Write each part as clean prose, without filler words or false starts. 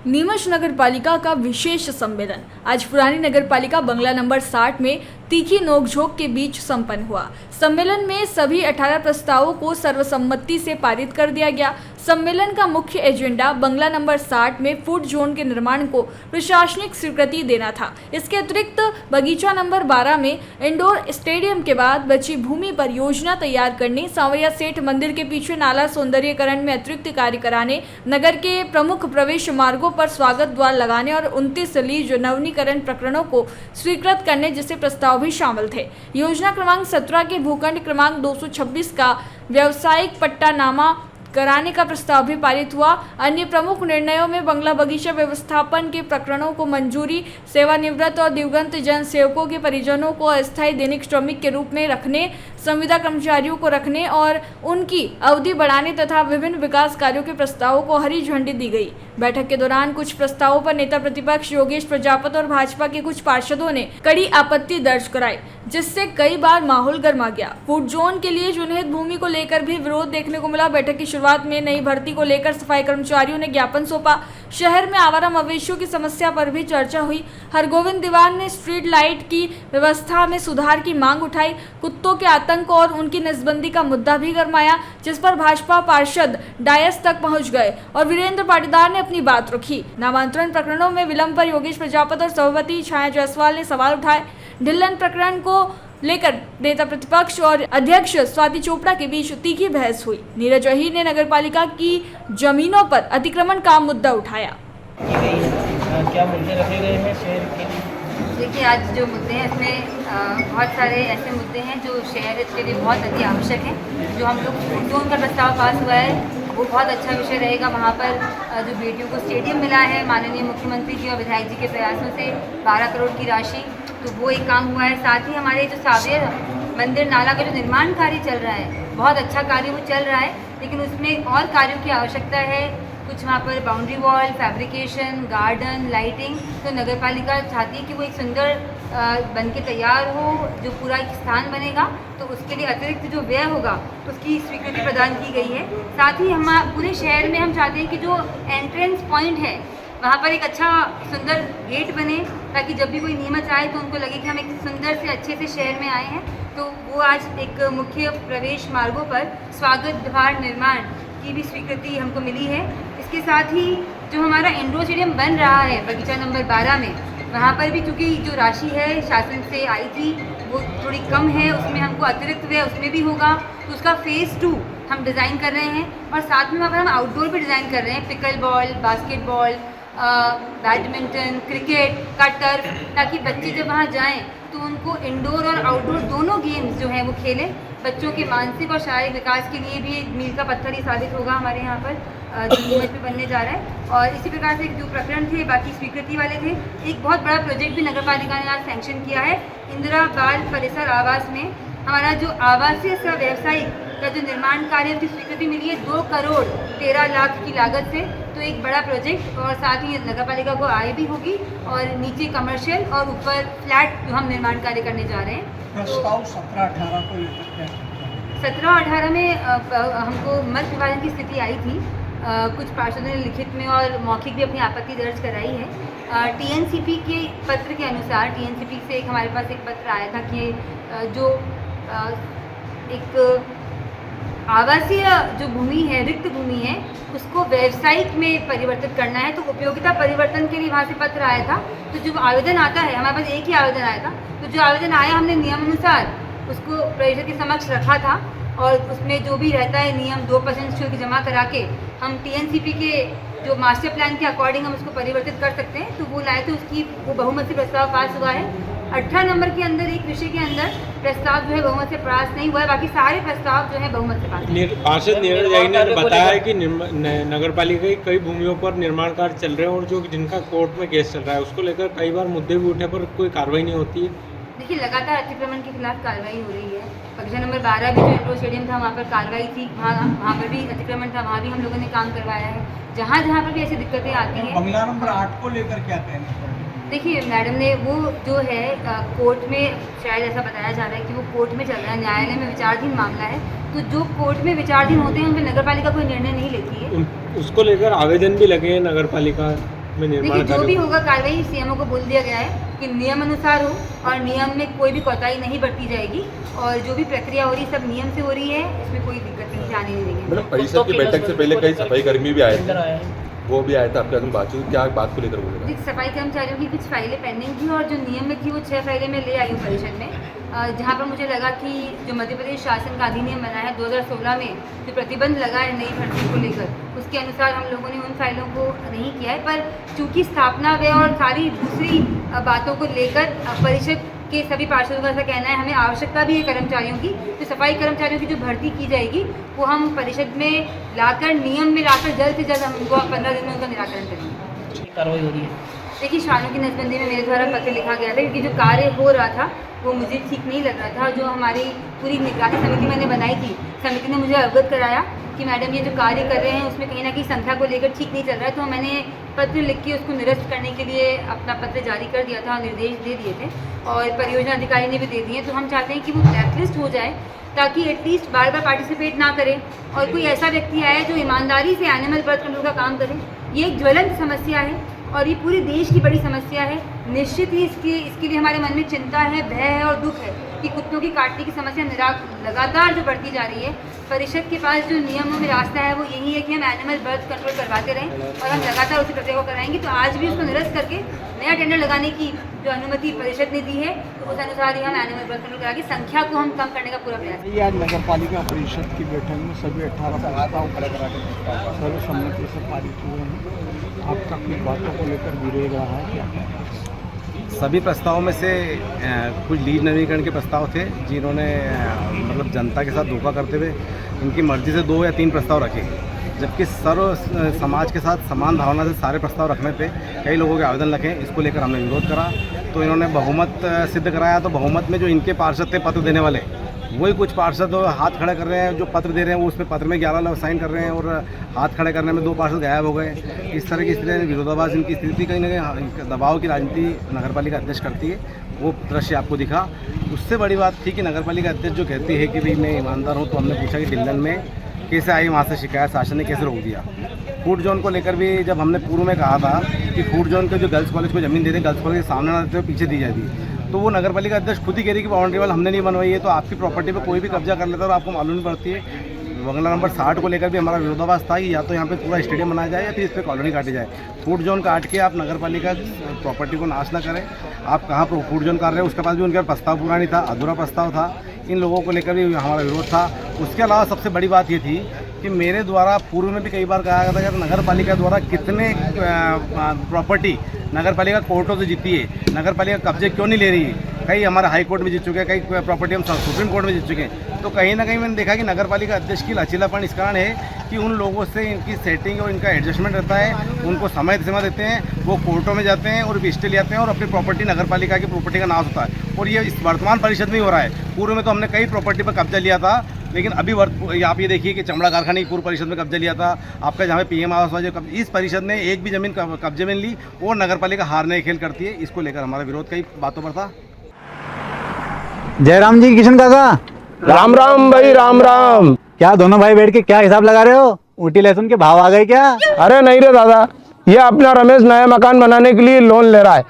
नीमच नगर पालिका का विशेष सम्मेलन आज पुरानी नगर पालिका बंगला नंबर 60 में तीखी नोकझोंक के बीच संपन्न हुआ। सम्मेलन में सभी 18 प्रस्तावों को सर्वसम्मति से पारित कर दिया गया। सम्मेलन का मुख्य एजेंडा बंगला नंबर 60 में फूड जोन के निर्माण को प्रशासनिक स्वीकृति देना था। इसके अतिरिक्त बगीचा नंबर 12 में इंडोर स्टेडियम के बाद बची भूमि पर योजना तैयार करने, सांवरिया सेठ मंदिर के पीछे नाला सौंदर्यीकरण में अतिरिक्त कार्य कराने, नगर के प्रमुख प्रवेश मार्गों पर स्वागत द्वार लगाने और 29 लीज नवीनीकरण प्रकरणों को स्वीकृत करने जैसे प्रस्ताव भी शामिल थे। योजना क्रमांक 17 के भूखंड क्रमांक 226 का व्यावसायिक पट्टानामा कराने का प्रस्ताव भी पारित हुआ। अन्य प्रमुख निर्णयों में बंगला बगीचा व्यवस्थापन के प्रकरणों को मंजूरी, सेवानिवृत्त और दिवंगत जन सेवकों के परिजनों को अस्थायी दैनिक श्रमिक के रूप में रखने, संविदा कर्मचारियों को रखने और उनकी अवधि बढ़ाने तथा विभिन्न विकास कार्यों के प्रस्तावों को हरी झंडी दी गई। बैठक के दौरान कुछ प्रस्तावों पर नेता प्रतिपक्ष योगेश प्रजापति और भाजपा के कुछ पार्षदों ने कड़ी आपत्ति दर्ज कराई, जिससे कई बार माहौल गर्मा गया। फूड जोन के लिए चिन्हित भूमि को लेकर भी विरोध देखने को मिला। बैठक की शुरुआत में नई भर्ती को लेकर सफाई कर्मचारियों ने ज्ञापन सौंपा। शहर में आवारा मवेशियों की समस्या पर भी चर्चा हुई। हरगोविंद दीवान ने स्ट्रीट लाइट की व्यवस्था में सुधार की मांग उठाई। कुत्तों के आतंक और उनकी नसबंदी का मुद्दा भी गरमाया, जिस पर भाजपा पार्षद डायस तक पहुंच गए और वीरेंद्र पाटीदार ने अपनी बात रखी। नामांतरण प्रकरणों में विलंब पर योगेश प्रजापति और सभापति छाया जायसवाल ने सवाल उठाए। ढिल्लन प्रकरण को लेकर नेता प्रतिपक्ष और अध्यक्ष स्वाति चोपड़ा के बीच तीखी बहस हुई। नीरज अहीर ने नगरपालिका की जमीनों पर अतिक्रमण का मुद्दा उठाया। क्या मुद्दे रखे गए हैं शहर के? देखिए, आज जो मुद्दे हैं इसमें बहुत सारे ऐसे मुद्दे हैं जो शहर के लिए बहुत अति आवश्यक हैं। जो हम लोग फूड जोन का प्रस्ताव पास हुआ है वो बहुत अच्छा विषय रहेगा। वहाँ पर जो बेटियों को स्टेडियम मिला है माननीय मुख्यमंत्री जी और विधायक जी के प्रयासों से 12 करोड़ की राशि, तो वो एक काम हुआ है। साथ ही हमारे जो सांवरिया मंदिर नाला का जो निर्माण कार्य चल रहा है, बहुत अच्छा कार्य वो चल रहा है, लेकिन उसमें और कार्यों की आवश्यकता है। कुछ वहाँ पर boundary wall, fabrication, garden, lighting, तो नगर पालिका चाहती है कि वो एक सुंदर बन के तैयार हो, जो पूरा एक स्थान बनेगा, तो उसके लिए अतिरिक्त जो व्यय होगा उसकी स्वीकृति प्रदान की गई है। साथ ही हम पूरे शहर में हम चाहते हैं कि जो एंट्रेंस पॉइंट है वहाँ पर एक अच्छा सुंदर गेट बने, ताकि जब भी कोई नीमच आए तो उनको लगे कि हम एक सुंदर से अच्छे से शहर में आए हैं। तो वो आज एक मुख्य प्रवेश मार्गों पर स्वागत द्वार निर्माण की भी स्वीकृति हमको मिली है। इसके साथ ही जो हमारा इंडोर स्टेडियम बन रहा है बगीचा नंबर 12 में, वहाँ पर भी चूँकि जो राशि है शासन से आई थी वो थोड़ी कम है, उसमें हमको अतिरिक्त व्यय उसमें भी होगा, तो उसका फेज़ 2 हम डिज़ाइन कर रहे हैं। और साथ में वहाँ पर हम आउटडोर भी डिज़ाइन कर रहे हैं, pickle ball, basketball, badminton, cricket का टर्फ, ताकि बच्चे जब वहाँ जाएं तो उनको इंडोर और आउटडोर दोनों गेम्स जो हैं वो खेलें। बच्चों के मानसिक और शारीरिक विकास के लिए भी मील का पत्थर ही साबित होगा हमारे यहाँ पर जो नीमच में बनने जा रहा है। और इसी प्रकार से जो प्रकरण थे बाकी स्वीकृति वाले थे, एक बहुत बड़ा प्रोजेक्ट भी नगर पालिका ने आज सैंक्शन किया है। इंदिरा बाल परिसर आवास में हमारा जो आवासीय सह व्यावसायिक का जो निर्माण कार्य की स्वीकृति मिली है 2 करोड़ 13 लाख की लागत से, तो एक बड़ा प्रोजेक्ट, और साथ ही नगर पालिका को आय भी होगी और नीचे कमर्शियल और ऊपर फ्लैट जो हम निर्माण कार्य करने जा रहे हैं। प्रस्ताव 17-18 को लेकर 17-18 में हमको मत विभाजन की स्थिति आई थी। कुछ पार्षदों ने लिखित में और मौखिक भी अपनी आपत्ति दर्ज कराई है। टीएनसीपी के पत्र के अनुसार, टीएनसीपी से हमारे पास एक पत्र आया था कि जो एक आवासीय जो भूमि है, रिक्त भूमि है, उसको व्यावसायिक में परिवर्तित करना है, तो उपयोगिता परिवर्तन के लिए वहाँ से पत्र आया था। तो जो आवेदन आता है, हमारे पास एक ही आवेदन आया था, तो जो आवेदन आया हमने नियमानुसार उसको परिषद के समक्ष रखा था, और उसमें जो भी रहता है नियम 2% शुल्क जमा करा के हम टीएनसीपी के जो मास्टर प्लान के अकॉर्डिंग हम उसको परिवर्तित कर सकते हैं, तो वो लाए थे। उसकी वो बहुमत से प्रस्ताव पास हुआ है। 18 नंबर के अंदर एक विषय के अंदर प्रस्ताव जो है बहुमत से पास नहीं हुआ है, बाकी सारे प्रस्ताव जो है बहुमत से पास। पार्षद नीरज अहीर ने बताया है कि नगर पालिका की कई भूमियों पर निर्माण कार्य चल रहे हैं और जो जिनका कोर्ट में केस चल रहा है उसको लेकर कई बार मुद्दे भी उठे पर कोई कार्रवाई नहीं होती है। देखिए, लगातार अतिक्रमण के खिलाफ कार्रवाई हो रही है। बगीचा नंबर 12 भी जो इंडोर स्टेडियम था वहाँ पर कार्रवाई थी, वहाँ पर भी अतिक्रमण था, वहाँ भी हम लोगों ने काम करवाया है। जहाँ जहाँ पर भी ऐसी दिक्कतें आती हैं। बंगला नंबर 8 को लेकर क्या कहना? देखिए, मैडम ने वो जो है कोर्ट में शायद ऐसा बताया जा रहा है कि वो कोर्ट में चल रहा है, न्यायालय में विचाराधीन मामला है, तो जो कोर्ट में विचाराधीन होते हैं उन पर नगर पालिका कोई निर्णय नहीं लेती है। उसको लेकर आवेदन भी लगे हैं नगर पालिका में निर्माण देखिए, जो कार्य भी होगा कार्रवाई सीएमओ को बोल दिया गया है कि नियम अनुसार हो और नियम में कोई भी कोताही नहीं बरती जाएगी और जो भी प्रक्रिया हो रही है सब नियम से हो रही है, इसमें कोई दिक्कत नहीं आने नहीं देंगे। मैडम परिषद की बैठक से पहले कई सफाई कर्मी भी आए अंदर थे, आया है। वो भी आया था आपके साथ बातचीत, क्या बात को लेकर बोले? देखिए, सफाई कर्मचारियों की कुछ फाइलें पेंडिंग थी और जो नियम में थी वो 6 फाइलें मैं ले आई हूँ परिषद में, जहाँ पर मुझे लगा कि जो मध्य प्रदेश शासन का अधिनियम बना है 2016 में जो प्रतिबंध लगा है नई भर्ती को लेकर, उसके अनुसार हम लोगों ने उन फाइलों को नहीं किया है। पर चूंकि स्थापना व्यय और सारी दूसरी बातों को लेकर परिषद के सभी पार्षदों का ऐसा कहना है हमें आवश्यकता भी है कर्मचारियों की, तो सफाई कर्मचारियों की जो भर्ती की जाएगी वो हम परिषद में लाकर नियम में लाकर जल्द से जल्द हम उनको 15 दिन में उनका निराकरण करेंगे। कार्रवाई हो रही है। देखिए, शानों की नसबंदी में मेरे द्वारा पत्र लिखा गया था क्योंकि जो कार्य हो रहा था वो मुझे ठीक नहीं लग रहा था। जो हमारी पूरी निगरानी समिति मैंने बनाई थी, समिति ने मुझे अवगत कराया कि मैडम ये जो कार्य कर रहे हैं उसमें कहीं ना कहीं संख्या को लेकर ठीक नहीं चल रहा है, तो मैंने पत्र लिख के उसको निरस्त करने के लिए अपना पत्र जारी कर दिया था, निर्देश दे दिए थे और परियोजना अधिकारी ने भी दे दिए। तो हम चाहते हैं कि वो ब्लैकलिस्ट हो जाए ताकि एटलीस्ट बार बार पार्टिसिपेट ना करें और कोई ऐसा व्यक्ति आए जो ईमानदारी से एनिमल बर्थ कंट्रोल का काम करे। ये एक ज्वलंत समस्या है और ये पूरे देश की बड़ी समस्या है। निश्चित ही इसके लिए हमारे मन में चिंता है, भय है और दुख है कि कुत्तों की काटने की समस्या लगातार जो बढ़ती जा रही है। परिषद के पास जो नियमों में रास्ता है वो यही है कि हम एनिमल बर्थ कंट्रोल करवाते रहें और हम लगातार उसी प्रक्रिया को कराएंगे। तो आज भी उसको निरस्त करके नया टेंडर लगाने की जो अनुमति परिषद ने दी है तो उस अनुसार ही हम एनिमल बर्थ कंट्रोल करा के संख्या को हम कम करने का पूरा प्रयास। ये आज नगर पालिका परिषद की बैठक में सभी 18 प्रस्ताव सर्वसम्मति से पारित हुए हैं। आपका कुछ बातों को लेकर विरोध रहा है क्या? सभी प्रस्तावों में से कुछ लीज नवीनीकरण के प्रस्ताव थे जिन्होंने मतलब जनता के साथ धोखा करते हुए उनकी मर्जी से 2 या 3 प्रस्ताव रखे, जबकि सर्व समाज के साथ समान भावना से सारे प्रस्ताव रखने पे कई लोगों के आवेदन रखे। इसको लेकर हमने विरोध करा तो इन्होंने बहुमत सिद्ध कराया। तो बहुमत में जो इनके पार्षद थे पत्र देने वाले, वही कुछ पार्षद हाथ खड़े कर रहे हैं, जो पत्र दे रहे हैं वो उस पर पत्र में 11 लोग साइन कर रहे हैं और हाथ खड़े करने में 2 पार्षद गायब हो गए। इस तरह की स्थिति विरोधाभास इनकी स्थिति कहीं ना कहीं दबाव की राजनीति नगरपालिका अध्यक्ष करती है। वो दृश्य आपको दिखा। उससे बड़ी बात थी कि नगरपालिका अध्यक्ष जो कहती है कि भाई मैं ईमानदार हूँ, तो हमने पूछा कि डिल्लन में कैसे आई वहाँ से शिकायत, शासन ने कैसे रोक दिया। फूड जोन को लेकर भी जब हमने पूर्व में कहा था कि फूड जोन के जो गर्ल्स कॉलेज को ज़मीन दे दें, गर्ल्स कॉलेज के सामने ना देते हुए पीछे दी जाती, तो वो नगरपालिका अध्यक्ष खुद ही कह रही कि बाउंड्री वाल हमने नहीं बनवाई है। तो आपकी प्रॉपर्टी पे कोई भी कब्जा कर लेता है और आपको मालूम नहीं पड़ती है। बंगला नंबर 60 को लेकर भी हमारा विरोधाभास था कि या तो यहाँ पे पूरा स्टेडियम बनाया जाए या फिर इस पर कॉलोनी काटी जाए। फूड जोन काट के आप नगरपालिका प्रॉपर्टी को नाश ना करें। आप कहाँ पर फूड जोन कर रहे हैं, उसके पास भी उनका प्रस्ताव पूरा नहीं था, अधूरा प्रस्ताव था। इन लोगों को लेकर भी हमारा विरोध था। उसके अलावा सबसे बड़ी बात ये थी कि मेरे द्वारा पूर्व में भी कई बार कहा गया था कि नगर पालिका द्वारा कितने प्रॉपर्टी नगर पालिका कोर्टों से जीती है, नगर पालिका कब्जे क्यों नहीं ले रही है। कई हमारे हाई कोर्ट में जीत चुके हैं, कई प्रॉपर्टी हम सुप्रीम कोर्ट में जीत चुके हैं। तो कहीं ना कहीं मैंने देखा कि नगर पालिका अध्यक्ष की लचीलापन इस कारण है कि उन लोगों से इनकी सेटिंग और इनका एडजस्टमेंट रहता है। उनको समय सीमा देते हैं, वो कोर्टों में जाते हैं और स्टे ले आते हैं और अपनी प्रॉपर्टी नगर पालिका की प्रॉपर्टी का नाश होता है। और ये इस वर्तमान परिषद में ही हो रहा है। पूर्व में तो हमने कई प्रॉपर्टी पर कब्जा लिया था, लेकिन अभी आप ये देखिए कि चमड़ा कारखाने की पूर्व परिषद में कब्जा लिया था। आपका जहाँ पे पीएम आवास वाले इस परिषद ने एक भी जमीन कब्जे में ली। वो नगर पालिका हारने खेल करती है। इसको लेकर हमारा विरोध कई बातों पर था। जयराम जी, किशन काका, राम राम भाई, राम राम। क्या दोनों भाई बैठ के क्या हिसाब लगा रहे हो? ऊटी लहसुन के भाव आ गए क्या? अरे नहीं रे दादा, ये अपना रमेश नया मकान बनाने के लिए लोन ले रहा है।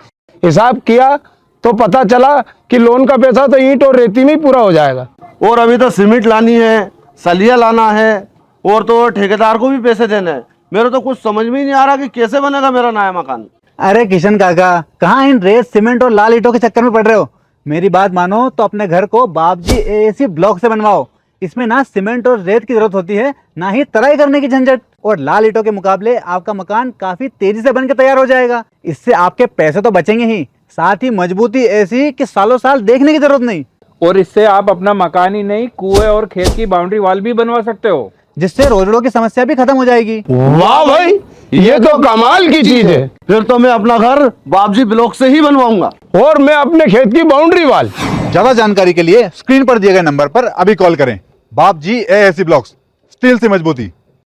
हिसाब किया तो पता चला कि लोन का पैसा तो ईंट और रेती में ही पूरा हो जाएगा। और अभी तो सीमेंट लानी है, सलिया लाना है और तो ठेकेदार को भी पैसे देने हैं। मेरे तो कुछ समझ में ही नहीं आ रहा कि कैसे बनेगा मेरा नया मकान। अरे किशन काका, कहाँ इन रेत सीमेंट और लाल ईंटों के चक्कर में पड़ रहे हो? मेरी बात मानो तो अपने घर को बाबजी एएसी ब्लॉक से बनवाओ। इसमें ना सीमेंट और रेत की जरूरत होती है, ना ही तराई करने की झंझट। और लाल ईंटों के मुकाबले आपका मकान काफी तेजी से बनकर तैयार हो जाएगा। इससे आपके पैसे तो बचेंगे ही, साथ ही मजबूती ऐसी कि सालों साल देखने की जरूरत नहीं। और इससे आप अपना मकान ही नहीं, कुएं और खेत की बाउंड्री वॉल भी बनवा सकते हो, जिससे रोजड़ों की समस्या भी खत्म हो जाएगी। वाह भाई, ये तो कमाल की चीज है। फिर तो मैं अपना घर बाबजी ब्लॉक से ही बनवाऊंगा और मैं अपने खेत की बाउंड्री वाल। ज्यादा जानकारी के लिए स्क्रीन पर दिए गए नंबर पर अभी कॉल करें। बाबजी एएसी ब्लॉक्स, स्टील से मजबूती।